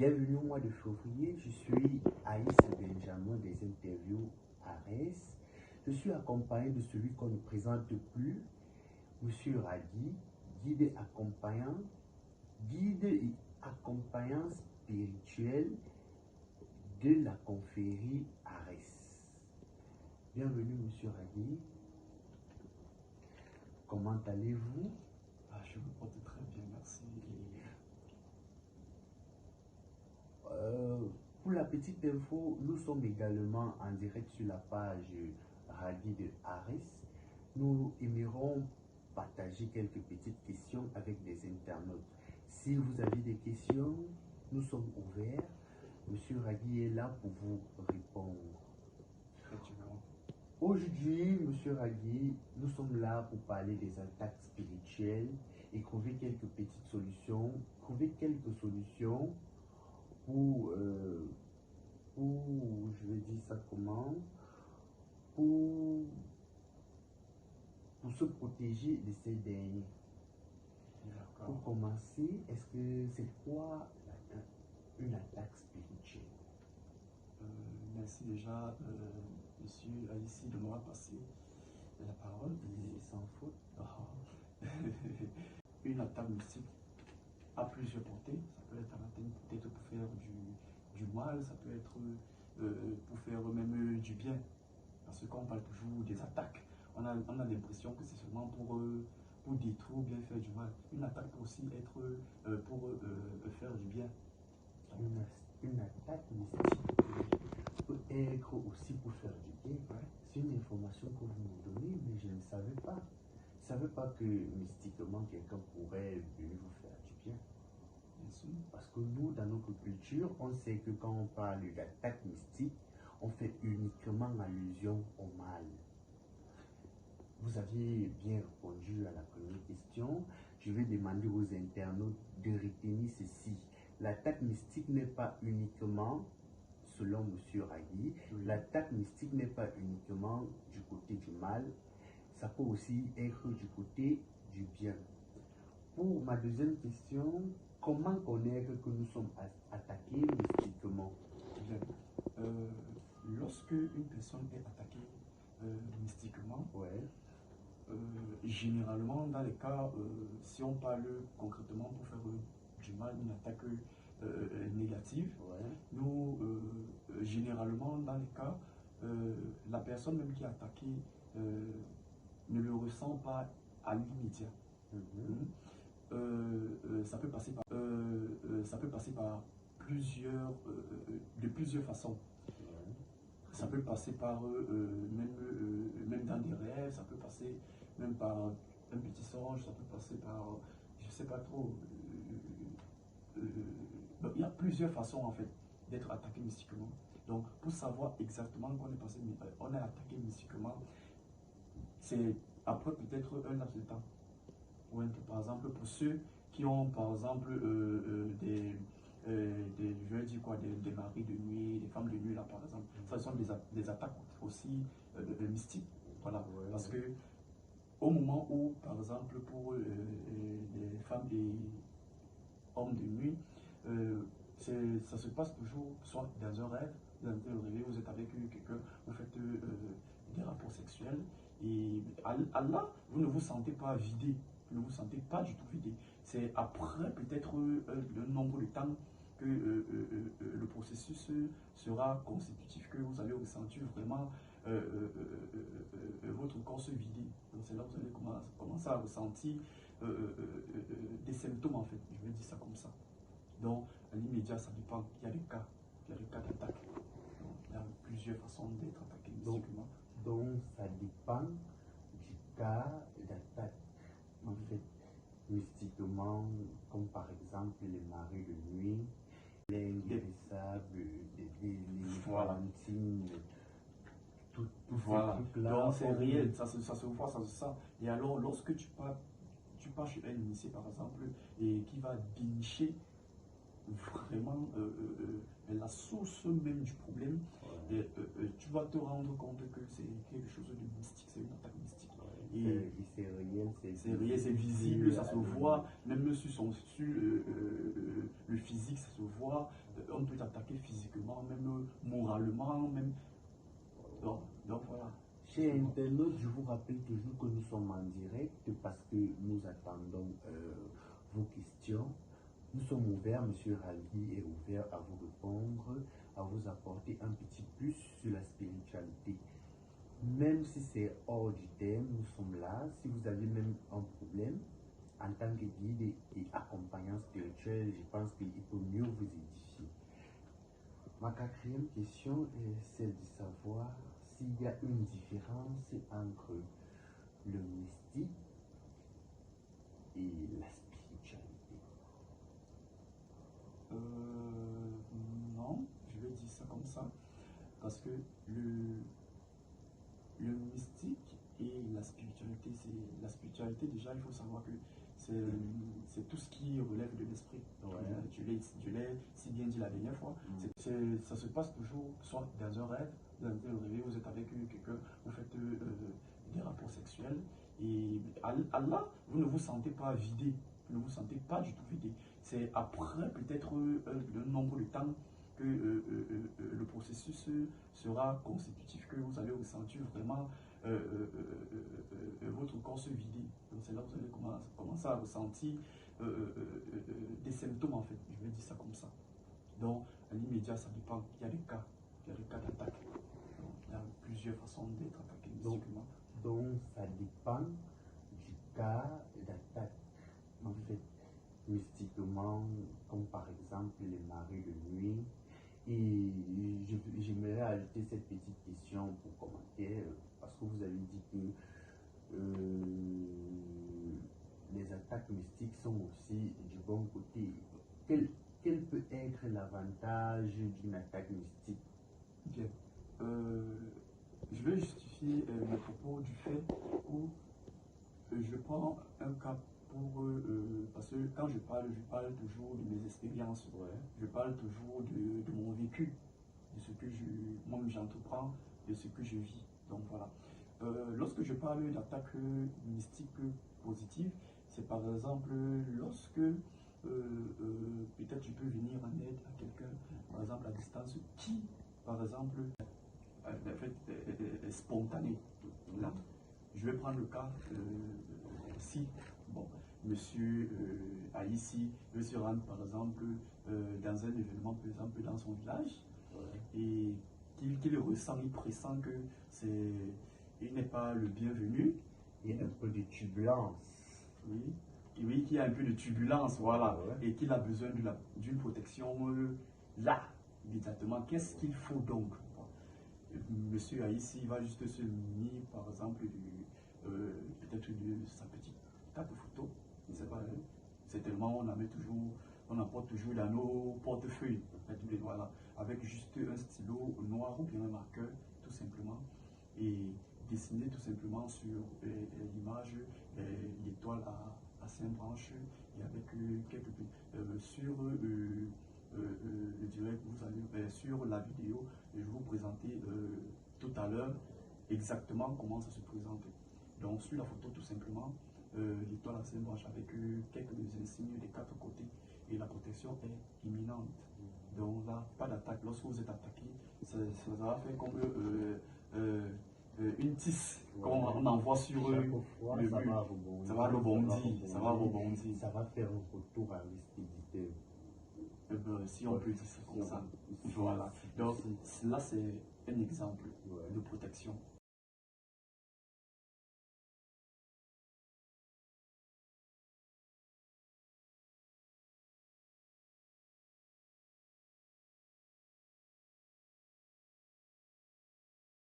Bienvenue au mois de février, je suis Aïs Benjamin des interviews Ares. Je suis accompagné de celui qu'on ne présente plus, Monsieur Radi, guide et accompagnant spirituel de la confrérie Ares. Bienvenue Monsieur Radi. Comment allez-vous? Je me porte très bien, merci. Pour la petite info, nous sommes également en direct sur la page Radi de Ares. Nous aimerons partager quelques petites questions avec des internautes. Si vous avez des questions, nous sommes ouverts. Monsieur Radi est là pour vous répondre. Aujourd'hui, Monsieur Radi, nous sommes là pour parler des attaques spirituelles et trouver quelques petites solutions, pour, je vais dire ça comment, pour se protéger de ces derniers. Pour commencer, est-ce que c'est quoi une attaque spirituelle? Merci déjà, monsieur Aïssi, de m'avoir passé la parole. Et sans faute. Une attaque mystique a plusieurs portées. Ça peut être peut-être pour faire du mal, ça peut être pour faire même du bien. Parce qu'on parle toujours des attaques. On a l'impression que c'est seulement pour détruire ou bien faire du mal. Une attaque peut aussi être pour faire du bien. Une attaque mystique peut être aussi pour faire du bien. Ouais. C'est une information que vous me donnez, mais je ne savais pas. Je ne savais pas que mystiquement quelqu'un pourrait venir vous faire du bien. Bien sûr. Parce que nous, dans notre culture, on sait que quand on parle d'attaque mystique, on fait uniquement allusion au mal. Vous aviez bien répondu à la première question. Je vais demander aux internautes de retenir ceci. L'attaque mystique n'est pas uniquement, selon M. Ragui, l'attaque mystique n'est pas uniquement du côté du mal, ça peut aussi être du côté du bien. Pour ma deuxième question, comment connaître que nous sommes attaqués mystiquement? Bien. Lorsque une personne est attaquée mystiquement, généralement dans les cas, si on parle concrètement pour faire du mal, une attaque négative, nous, généralement dans les cas, la personne même qui est attaquée ne le ressent pas à l'immédiat. Ça peut passer par de plusieurs façons. Ça peut passer par même dans des rêves, ça peut passer même par un petit songe, ça peut passer par, je sais pas trop. Il y a plusieurs façons en fait d'être attaqué mystiquement. Donc pour savoir exactement qu'on on est attaqué mystiquement, c'est après peut-être un laps de temps. Par exemple, pour ceux qui ont par exemple des maris de nuit, des femmes de nuit là par exemple, ça sont des attaques aussi mystiques. Voilà. Parce que au moment où, par exemple, pour les femmes et hommes de nuit, ça se passe toujours soit dans un rêve, vous êtes avec quelqu'un, vous faites des rapports sexuels et là, vous ne vous sentez pas vidé. Vous ne vous sentez pas du tout vidé. C'est après peut-être le nombre de temps que le processus sera constitutif, que vous allez ressentir vraiment votre corps se vider. Donc c'est là que vous allez commencer à ressentir des symptômes en fait. Je vais dire ça comme ça. Donc à l'immédiat, ça dépend. Il y a des cas d'attaque. Il y a plusieurs façons d'être attaqué mystiquement. Donc ça dépend du cas d'attaque. En fait, mystiquement, comme par exemple les maris de nuit, les inguérissables, les Valentines, tout voilà. ces trucs-là. Donc c'est réel, ça se voit, ça se sent. Et alors, lorsque tu pars chez un initié par exemple, et qui va dénicher vraiment la source même du problème, et, tu vas te rendre compte que c'est quelque chose de mystique, c'est une attaque mystique. Et c'est réel, c'est réel, c'est visible, ça se voit, même sur le physique, ça se voit. On peut t'attaquer physiquement, même moralement, même. Donc voilà. Chers internautes, je vous rappelle toujours que nous sommes en direct parce que nous attendons vos questions. Nous sommes ouverts, Monsieur Ralgui est ouvert à vous répondre, à vous apporter un petit plus sur la spiritualité. Même si c'est hors du thème, nous sommes là. Si vous avez même un problème, en tant que guide et accompagnant spirituel, je pense qu'il peut mieux vous édifier. Ma quatrième question est celle de savoir s'il y a une différence entre le mystique et la spiritualité. Non, je vais dire ça comme ça, parce que le mystique et la spiritualité déjà, il faut savoir que c'est tout ce qui relève de l'esprit. Je l'ai si bien dit la dernière fois. Ça se passe toujours soit dans un rêve, vous êtes avec quelqu'un, vous faites des rapports sexuels, et Allah, vous ne vous sentez pas vidé, vous ne vous sentez pas du tout vidé. C'est après peut-être un nombre de temps que le processus sera consécutif, que vous allez ressentir vraiment votre corps se vider. Donc c'est là que vous allez commencer à ressentir des symptômes, en fait. Je vais dire ça comme ça. Donc à l'immédiat, ça dépend. Il y a des cas d'attaque. Il y a plusieurs façons d'être attaqué mystiquement. Donc ça dépend du cas d'attaque. En fait, mystiquement, comme par exemple les marées de nuit. Et j'aimerais ajouter cette petite question pour commenter, parce que vous avez dit que les attaques mystiques sont aussi du bon côté. Quel peut être l'avantage d'une attaque mystique? Bien. Je vais justifier mes propos du fait où je prends un cas parce que quand je parle toujours de mes expériences, je parle toujours de mon vécu, de ce que moi j'entreprends, de ce que je vis. Donc voilà. Lorsque je parle d'attaque mystique positive, c'est par exemple lorsque peut-être je peux venir en aide à quelqu'un, par exemple à distance, qui, par exemple, est spontané. Là, je vais prendre le cas si, bon, monsieur ici veut se rendre par exemple dans un événement, par exemple dans son village, et qu'il ressent, il pressent que il n'est pas le bienvenu. Il y a un peu de turbulence. Oui, qu'il y a un peu de turbulence, voilà, et qu'il a besoin d'une protection là, immédiatement. Qu'est-ce qu'il faut donc? Monsieur ici va juste se munir, par exemple, peut-être de sa petite carte photo, je ne sais pas, certainement on apporte toujours dans nos portefeuilles, voilà, avec juste un stylo noir ou bien un marqueur, tout simplement, et dessiner tout simplement sur l'image l'étoile à 5 branches, et avec quelques sur le direct, vous allez sur la vidéo, et je vais vous présenter tout à l'heure exactement comment ça se présente. Donc sur la photo, tout simplement, l'étoile à 5 branches avec quelques insignes des 4 côtés, et la protection est imminente. Donc là, pas d'attaque. Lorsque vous êtes attaqué, ça va faire comme une tisse qu'on envoie sur le mur. Ça va rebondir. Ça va faire un retour à l'expéditeur. Si on peut dire ça comme ça. Voilà. Donc là, c'est un exemple de protection.